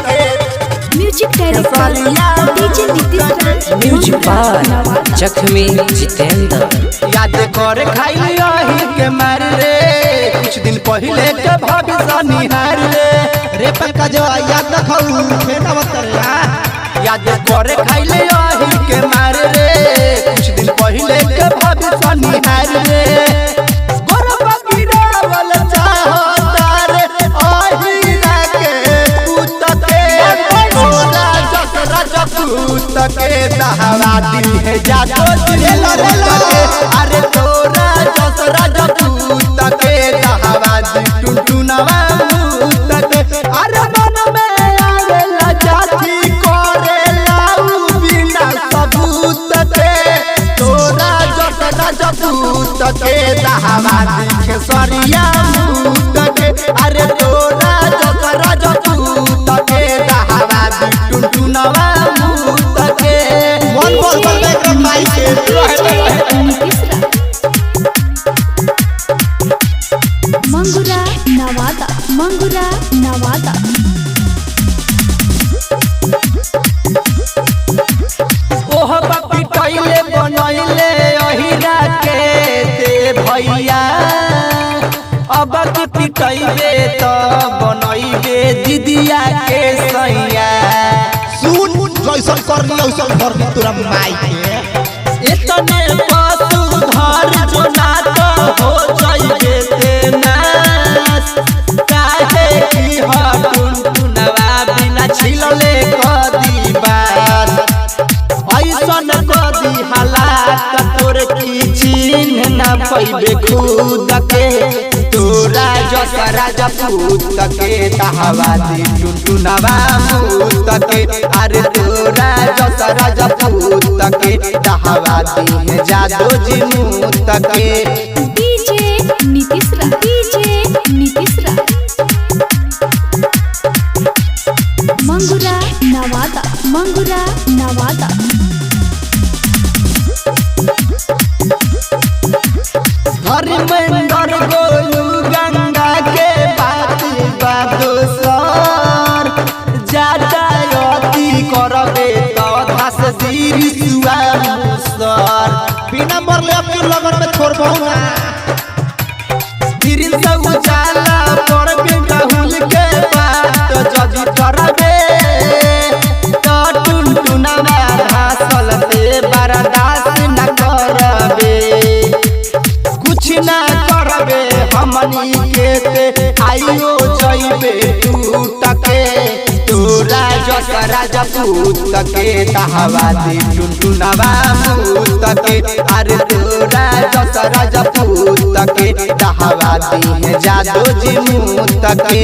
Music director DJ Nitish Raj. Music by Zakhmi Jitendra. याद कर खाई रही के मार रे कुछ दिन पहले के भविष्य निहार रे पक्का जो याद खाऊ फेना बतला याद कर खाई रही के मार रे कुछ दिन पहले के भविष्य निहार रे गोरबा गिरावल चाहता रे ओहिना के पुत के तोरा जसरा जपूत के दहवा दी है जातो दिल के अरे तोरा जसरा जपूत के दहवा दी टुनटुनवा मुत के अरे मन में आवेला जाति करे लाऊ बिना सबूत के तोरा जसरा जपूत के दहवा दी खेसरिया मुत के अरे तोरा जसरा जपूत के दहवा दी टुनटुनवा मुत के मन बोल बल माई के मंगुरा नवादा मंगुरा नवादा। ओह बापी टइले बनइले अहिरा के दे भैया अब की पिटइबे त बनइबे दीदिया के सैया सुन जैसन करनी वैसन करनी तोरा माई के इतने पशु धर जो ना तो हो जाइबे ते नास काहे की टुनटुनवा बिना छिलले कदी बात ऐसन कदी हालात तोर की चिन्ह ना पैबे खुद के तोरा जसरा जपूत के दहवा दी टुनटुनवा मुत के अरे तोरा जसरा जपूत के दहवा दी जादो जी मुत के डीजे नीतीश राज डीजे नीतीश राज। मंगुरा नवादा मंगुरा नवादा। हरिमंदर गोलू गंगा के बात सर जाता अति करबे तो धस दीरी सुआ सर बिना मरले अपने लगन में छोड़बो ना तीन सब जाला पड़बे राहुल के बात जदी करबे तो टुनटुनवा भासल ते बर्दाश्त न करबे कुछ ना करबे हमनी के ते आइयो जइबे टूट के तोरा जसरा जपूत के दहवा दी टुनटुनवा मुत के अरे तोरा जसरा जपूत के दहवा दी जादो जी मुत के।